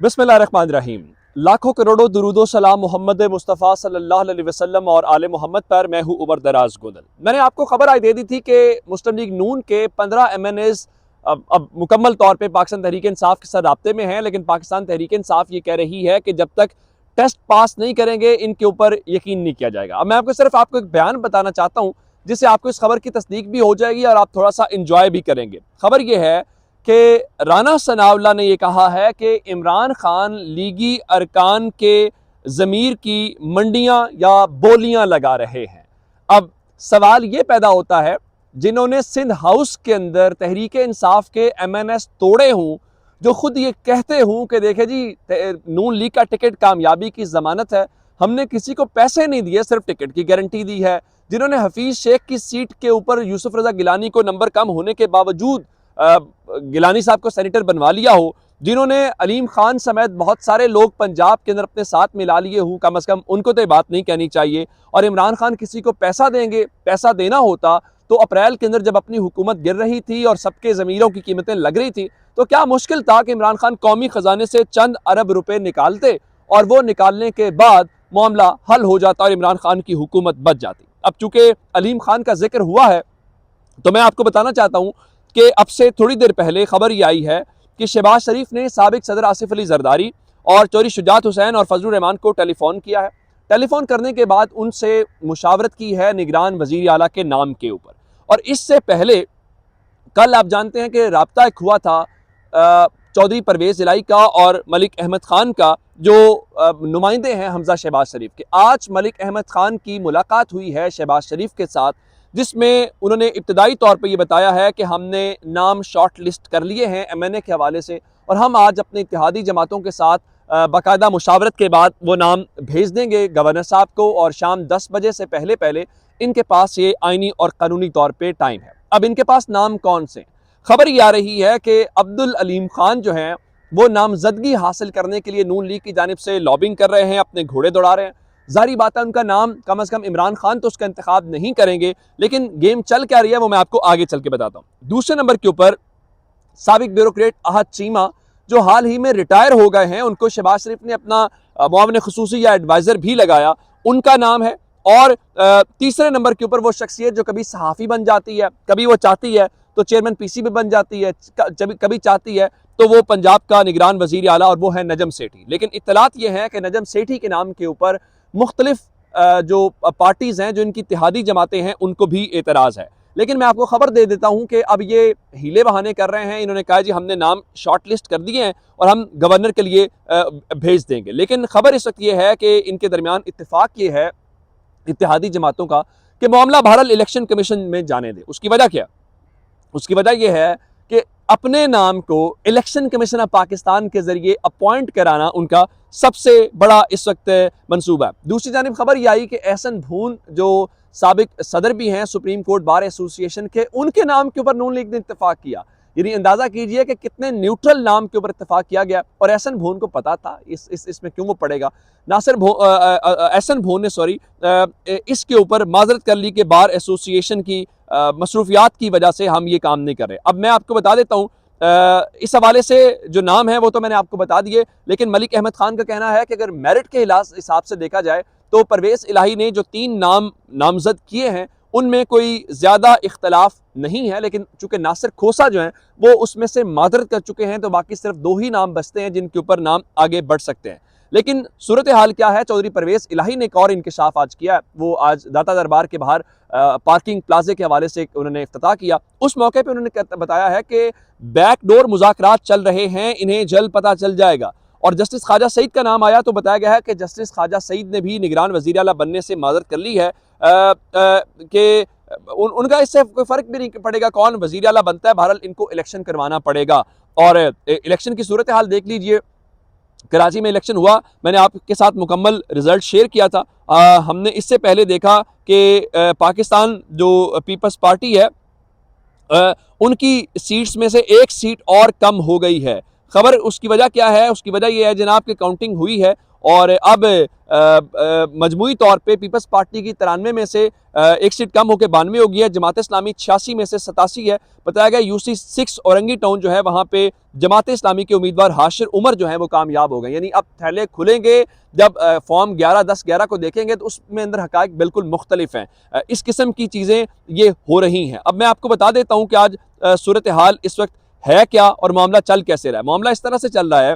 बिस्मिल्लाहिर्रहमानिर्रहीम। लाखों करोड़ों दुरूदो सलाम मोहम्मद मुस्तफ़ा सल्लल्लाहु अलैहि वसल्लम और आले मोहम्मद पर। मैं हूँ उमर दराज गोदल। मैंने आपको खबर आज दे दी थी कि मुस्लिम लीग नून के 15 MNAs अब मुकम्मल तौर पे पाकिस्तान तहरीक इंसाफ के साथ राब्ते में हैं, लेकिन पाकिस्तान तहरीक इंसाफ ये कह रही है कि जब तक टेस्ट पास नहीं करेंगे इनके ऊपर यकीन नहीं किया जाएगा। अब मैं आपको एक बयान बताना चाहता हूँ जिससे आपको इस खबर की तस्दीक भी हो जाएगी और आप थोड़ा सा इंजॉय भी करेंगे। खबर यह है कि राना सनावला ने यह कहा है कि इमरान खान लीगी अरकान के ज़मीर की मंडियां या बोलियां लगा रहे हैं। अब सवाल ये पैदा होता है, जिन्होंने सिंध हाउस के अंदर तहरीक इंसाफ के MNS तोड़े हों, जो खुद ये कहते हों कि देखे जी नून लीग का टिकट कामयाबी की जमानत है, हमने किसी को पैसे नहीं दिए, सिर्फ टिकट की गारंटी दी है, जिन्होंने हफीज शेख की सीट के ऊपर यूसुफ रजा गिलानी को नंबर कम होने के बावजूद गिलानी साहब को सेनेटर बनवा लिया हो, जिन्होंने अलीम खान समेत बहुत सारे लोग पंजाब के अंदर अपने साथ मिला लिए हों, कम अज़ कम उनको तो ये बात नहीं कहनी चाहिए। और इमरान खान किसी को पैसा देंगे, पैसा देना होता तो अप्रैल के अंदर जब अपनी हुकूमत गिर रही थी और सबके ज़मीरों की कीमतें लग रही थी, तो क्या मुश्किल था कि इमरान खान कौमी ख़जाने से चंद अरब रुपए निकालते और वो निकालने के बाद मामला हल हो जाता और इमरान खान की हुकूमत बच जाती। अब चूंकि अलीम खान का जिक्र हुआ है तो मैं आपको बताना चाहता हूँ कि अब से थोड़ी देर पहले खबर ये आई है कि शहबाज शरीफ ने साबिक सदर आसिफ अली जरदारी और चौधरी शुजात हुसैन और फजलुर रहमान को टेलीफोन किया है। टेलीफोन करने के बाद उनसे मुशावरत की है निगरान वजीर आला के नाम के ऊपर। और इससे पहले कल आप जानते हैं कि राब्ता एक हुआ था चौधरी परवेज़ इलाही का और मलिक अहमद खान का, जो नुमाइंदे हैं हमजा शहबाज शरीफ के। आज मलिक अहमद खान की मुलाकात हुई है शहबाज शरीफ के साथ, जिसमें उन्होंने इब्तदाई तौर पर यह बताया है कि हमने नाम शॉर्ट लिस्ट कर लिए हैं MNA के हवाले से और हम आज अपने इत्तेहादी जमातों के साथ बाकायदा मुशावरत के बाद वो नाम भेज देंगे गवर्नर साहब को और शाम 10 बजे से पहले पहले इनके पास ये आइनी और कानूनी तौर पर टाइम है। अब इनके पास नाम कौन से? खबर ये आ रही है कि अब्दुल अलीम खान जो हैं वो नामजदगी हासिल करने के लिए नून लीग की जानिब से लॉबिंग कर रहे हैं, अपने घोड़े दौड़ा रहे हैं। जारी बात है उनका नाम कम से कम इमरान खान तो उसका इंतखाब नहीं करेंगे, लेकिन गेम चल क्या रही है वो मैं आपको आगे चल के बताता हूँ। दूसरे नंबर के ऊपर साबिक ब्यूरोक्रेट अहद चीमा जो हाल ही में रिटायर हो गए हैं, उनको शहबाज शरीफ ने अपना मुआविन खुसूसी या एडवाइज़र भी लगाया, उनका नाम है। और तीसरे नंबर के ऊपर वो शख्सियत जो कभी सहाफ़ी बन जाती है, कभी वो चाहती है तो चेयरमैन PCB बन जाती है, कभी चाहती है तो वो पंजाब का निगरान वजीर आला, और वो है नजम सेठी। लेकिन इत्तलात ये है कि नजम सेठी के नाम के ऊपर मुख्तलिफ जो पार्टीज़ हैं, जो इनकी इत्तेहादी जमातें हैं, उनको भी एतराज़ है। लेकिन मैं आपको खबर दे देता हूँ कि अब ये हीले बहाने कर रहे हैं। इन्होंने कहा जी हमने नाम शॉर्ट लिस्ट कर दिए हैं और हम गवर्नर के लिए भेज देंगे। लेकिन खबर इस वक्त ये है कि इनके दरमियान इत्तेफाक ये है इत्तेहादी जमातों का कि मामला बहरहाल इलेक्शन कमीशन में जाने दे। उसकी वजह क्या? उसकी वजह यह है कि अपने नाम को इलेक्शन कमीशन ऑफ पाकिस्तान के जरिए अपॉइंट कराना उनका सबसे बड़ा इस वक्त मंसूबा है। दूसरी जानिब खबर यह आई कि एहसन भून जो साबिक सदर भी हैं सुप्रीम कोर्ट बार एसोसिएशन के, उनके नाम के ऊपर नून लीग ने इत्तेफाक किया। यानी अंदाजा कीजिए कि कितने न्यूट्रल नाम के ऊपर इत्तेफाक किया गया। और एहसन भून को पता था इसमें क्यों वो पड़ेगा। नासिर एहसन भून ने इसके ऊपर माजरत कर ली कि बार एसोसिएशन की मसरूफियात की वजह से हम ये काम नहीं कर रहे। अब मैं आपको बता देता हूँ इस हवाले से जो नाम है वो तो मैंने आपको बता दिए, लेकिन मलिक अहमद खान का कहना है कि अगर मेरिट के हिसाब से देखा जाए तो परवेज़ इलाही ने जो 3 नाम नामजद किए हैं उनमें कोई ज़्यादा इख्तलाफ नहीं है, लेकिन चूंकि नासिर खोसा जो हैं वो उसमें से माजरत कर चुके हैं तो बाकी सिर्फ 2 ही नाम बचते हैं जिनके ऊपर नाम आगे बढ़ सकते हैं। लेकिन सूरत हाल क्या है? चौधरी परवेज़ इलाही ने एक और इंकशाफ आज किया। वो आज दाता दरबार के बाहर पार्किंग प्लाजे के हवाले से उन्होंने इफ्तिताह किया। उस मौके पर उन्होंने बताया है कि बैकडोर मुज़ाकरात चल रहे हैं, इन्हें जल्द पता चल जाएगा। और जस्टिस ख्वाजा सईद का नाम आया तो बताया गया है कि जस्टिस ख्वाजा सईद ने भी निगरान वज़ीर आला बनने से माजरत कर ली है कि उनका इससे कोई फ़र्क भी नहीं पड़ेगा कौन वज़ीर आला बनता है, बहरहाल इनको इलेक्शन करवाना पड़ेगा। और इलेक्शन की सूरत हाल देख लीजिए, कराची में इलेक्शन हुआ, मैंने आपके साथ मुकम्मल रिजल्ट शेयर किया था। हमने इससे पहले देखा कि पाकिस्तान जो पीपल्स पार्टी है उनकी सीट्स में से एक सीट और कम हो गई है। खबर उसकी वजह क्या है? उसकी वजह यह है जनाब कि काउंटिंग हुई है और अब मजमूई तौर पे पीपल्स पार्टी की 93 में से एक सीट कम होकर 92 हो गई है। जमात इस्लामी 86 में से 87 है। बताया गया यूसी 6 औरंगी टाउन जो है वहां पे जमात इस्लामी के उम्मीदवार हाशिर उमर जो है वो कामयाब हो गए। यानी अब थैले खुलेंगे जब फॉर्म 11-10-11 को देखेंगे तो उसमें अंदर हकायक बिल्कुल मुख्तलिफ हैं। इस किस्म की चीज़ें ये हो रही हैं। अब मैं आपको बता देता हूँ कि आज सूरत हाल इस वक्त है क्या और मामला चल कैसे रहा है। मामला इस तरह से चल रहा है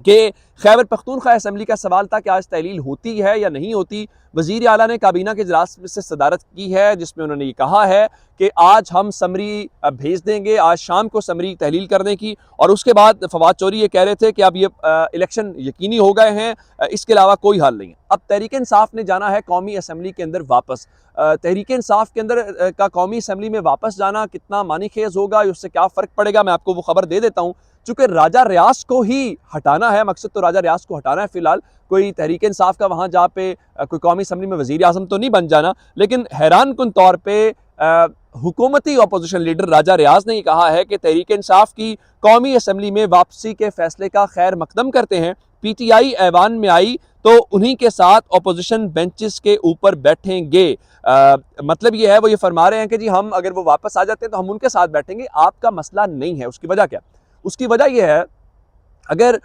कि खैबर पख्तूनख्वा असम्बली का सवाल था कि आज तहलील होती है या नहीं होती। वज़ीर आला ने काबीना के इजलास से सदारत की है जिसमें उन्होंने ये कहा है कि आज हम समरी भेज देंगे, आज शाम को समरी तहलील करने की। और उसके बाद फवाद चौधरी ये कह रहे थे कि अब ये इलेक्शन यकीनी हो गए हैं, इसके अलावा कोई हल नहीं है। अब तहरीक इंसाफ ने जाना है कौमी असम्बली के अंदर वापस। तहरीक इंसाफ के अंदर का कौमी असम्बली में वापस जाना कितना मानी खेज होगा, उससे क्या फ़र्क पड़ेगा, मैं आपको वो खबर दे देता हूँ। चूंकि राजा रियाज को ही हटाना है, मकसद तो राजा रियाज को हटाना है फिलहाल, कोई तहरीक इंसाफ का वहां जा पे कोई कौमी असम्बली में वजीर आजम तो नहीं बन जाना। लेकिन हैरान कुन तौर पर हुकूमती अपोजिशन लीडर राजा रियाज ने कहा है कि तहरीक इंसाफ की कौमी असम्बली में वापसी के फैसले का खैर मकदम करते हैं। PTI ऐवान में आई तो उन्हीं के साथ अपोजिशन बेंचेस के ऊपर बैठेंगे। मतलब ये है, वो ये फरमा रहे हैं कि जी हम अगर वो वापस आ जाते हैं तो हम उनके साथ बैठेंगे, आपका मसला नहीं है। उसकी वजह क्या? उसकी वजह यह है, अगर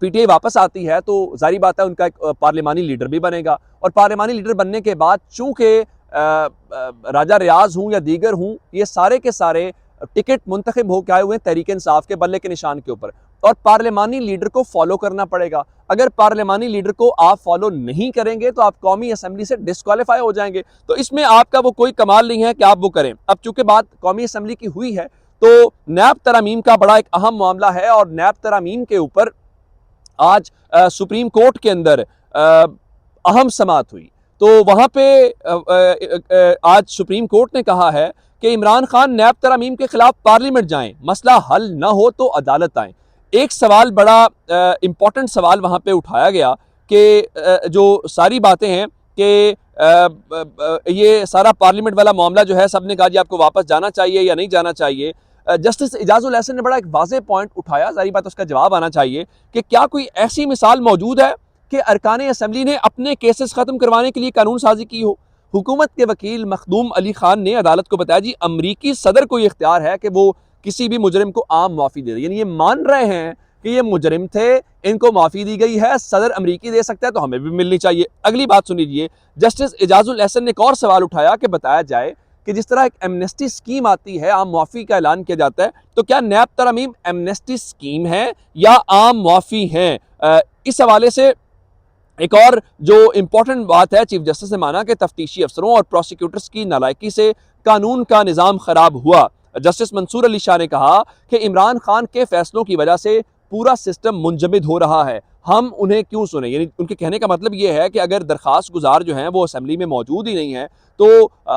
PTI वापस आती है तो जारी बात है उनका एक पार्लिमानी लीडर भी बनेगा और पार्लिमानी लीडर बनने के बाद चूंकि राजा रियाज हूँ या दीगर हूँ, ये सारे के सारे टिकट मुंतखब होकर आए हुए हैं तहरीक इंसाफ के बल्ले के निशान के ऊपर और पार्लिमानी लीडर को फॉलो करना पड़ेगा। अगर पार्लिमानी लीडर को आप फॉलो नहीं करेंगे तो आप कौमी असम्बली से डिस्क्वालीफाई हो जाएंगे। तो इसमें आपका वो कोई कमाल नहीं है कि आप वो करें। अब चूंकि बात कौमी असम्बली की हुई है तो नैब तरामीम का बड़ा एक अहम मामला है और नैब तरामीम के ऊपर आज सुप्रीम कोर्ट के अंदर अहम समाअत हुई। तो वहां पे आज सुप्रीम कोर्ट ने कहा है कि इमरान खान नैब तरामीम के खिलाफ पार्लियामेंट जाएं, मसला हल ना हो तो अदालत आए। एक सवाल, बड़ा इंपॉर्टेंट सवाल वहां पे उठाया गया कि जो सारी बातें हैं कि ये सारा पार्लियामेंट वाला मामला जो है, सबने कहा जी आपको वापस जाना चाहिए या नहीं जाना चाहिए। जस्टिस इजाजुल हसन ने बड़ा एक वाज़ेह पॉइंट उठाया, सारी बात उसका जवाब आना चाहिए कि क्या कोई ऐसी मिसाल मौजूद है कि अरकान असम्बली ने अपने केसेस खत्म करवाने के लिए कानून साजी की हो। हुकूमत के वकील मखदूम अली खान ने अदालत को बताया जी अमरीकी सदर को ये इख्तियार है कि वो किसी भी मुजरिम को आम माफ़ी दे दे। यानी ये मान रहे हैं कि ये मुजरिम थे, इनको माफ़ी दी गई है, सदर अमरीकी दे सकता है तो हमें भी मिलनी चाहिए। अगली बात सुन लीजिए, जस्टिस इजाजुल हसन ने एक और सवाल उठाया कि बताया जाए कि जिस तरह एक एमनेस्टी स्कीम आती है, आम मुआफ़ी का ऐलान किया जाता है, तो क्या नैब तरामीम एमनेस्टी स्कीम है या आम मुआफ़ी है? इस हवाले से एक और जो इंपॉर्टेंट बात है, चीफ जस्टिस ने माना कि तफ्तीशी अफसरों और प्रोसिक्यूटर्स की नालायकी से कानून का निज़ाम खराब हुआ। जस्टिस मंसूर अली शाह ने कहा कि इमरान खान के फैसलों की वजह से पूरा सिस्टम मुंजमद हो रहा है, हम उन्हें क्यों सुने। यानी उनके कहने का मतलब ये है कि अगर दरखास्त गुजार जो हैं वो असम्बली में मौजूद ही नहीं है तो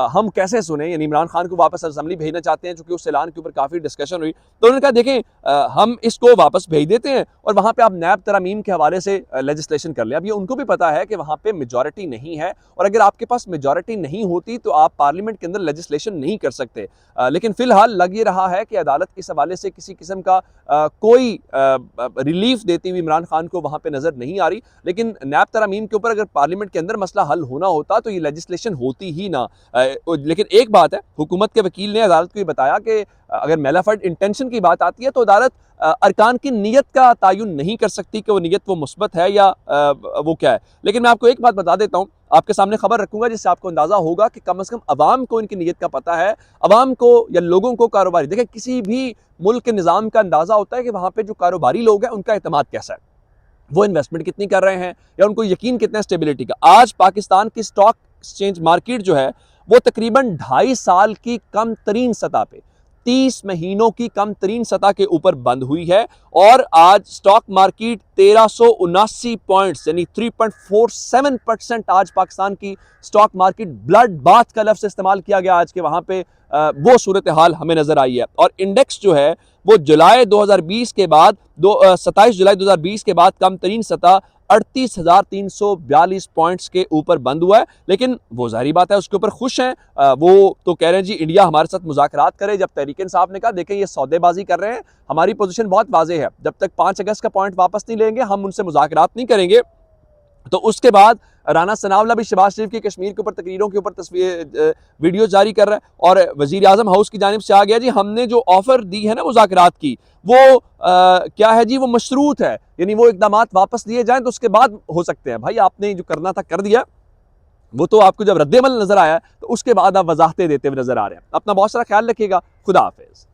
हम कैसे सुने। यानी इमरान खान को वापस असम्बली भेजना चाहते हैं, चूंकि उस ऐलान के ऊपर काफ़ी डिस्कशन हुई तो उन्होंने कहा देखें हम इसको वापस भेज देते हैं और वहाँ पे आप नैब तरामीम के हवाले से लेजिस्लेशन कर लें। अब ये उनको भी पता है कि वहाँ पे मेजॉरिटी नहीं है और अगर आपके पास मेजॉरिटी नहीं होती तो आप पार्लियामेंट के अंदर लेजिस्लेशन नहीं कर सकते। लेकिन फिलहाल लग ये रहा है कि अदालत इस हवाले से किसी किस्म का कोई रिलीफ देती हुई इमरान खान को वहाँ पे नज़र नहीं आ रही। लेकिन नैब तरामीम के ऊपर अगर पार्लियामेंट के अंदर मसला हल होना होता तो ये लेजिस्लेशन होती ही ना। लेकिन एक बात है, हुकूमत के वकील ने अदालत को ये बताया कि अगर मेलाफाइड इंटेंशन की बात आती है तो अदालत अरकान की नीयत का तायुन नहीं कर सकती कि वो नीयत वो मुस्बत है या वो क्या है। लेकिन मैं आपको एक बात बता देता हूँ, आपके सामने खबर रखूंगा जिससे आपको अंदाजा होगा कि कम से कम अवाम को इनकी नीयत का पता है। अवाम को या लोगों को कारोबारी, देखिए किसी भी मुल्क के निज़ाम का अंदाजा होता है कि वहाँ पे जो कारोबारी लोग हैं उनका एतमाद कैसा है, वो इन्वेस्टमेंट कितनी कर रहे हैं या उनको यकीन कितना है स्टेबिलिटी का। आज पाकिस्तान की स्टॉक एक्सचेंज मार्केट जो है वो तकरीबन 2.5 साल की कम तरीन सतह पे, 30 महीनों की कम तरीन सतह के ऊपर बंद हुई है और आज स्टॉक मार्केट 1379 पॉइंट्स यानी 3.47% आज पाकिस्तान की स्टॉक मार्केट, ब्लड बाथ का लफ्ज़ इस्तेमाल किया गया आज के वहाँ पे वो सूरत हाल हमें नजर आई है। और इंडेक्स जो है वो जुलाई 2020 के बाद 27 जुलाई 2020 के बाद कम तरीन सतह 38,342 पॉइंट्स के ऊपर बंद हुआ है। लेकिन वो जाहिर बात है उसके ऊपर खुश हैं, वो तो कह रहे हैं जी इंडिया हमारे साथ मुज़ाकरात करे। जब तहरीक इंसाफ ने कहा देखें ये सौदेबाजी कर रहे हैं, हमारी पोजीशन बहुत वाज़ेह है, जब तक 5 अगस्त का पॉइंट वापस नहीं लेंगे हम उनसे मुज़ाकरात नहीं करेंगे। तो उसके बाद राना सनावला भी शहबाज शरीफ की कश्मीर के ऊपर तकरीरों के ऊपर तस्वीर वीडियो जारी कर रहा है, और वजीर आजम हाउस की जानिब से आ गया जी हमने जो ऑफर दी है ना मुज़ाकरात की वो क्या है जी, वो मशरूत है, यानी वो इकदाम वापस लिए जाएं तो उसके बाद हो सकते हैं। भाई आपने जो करना था कर दिया, वो तो आपको जब रद्देमल नजर आया तो उसके बाद आप वजाहतें देते हुए नजर आ रहे हैं। अपना बहुत सारा ख्याल रखिएगा। खुदा हाफिज।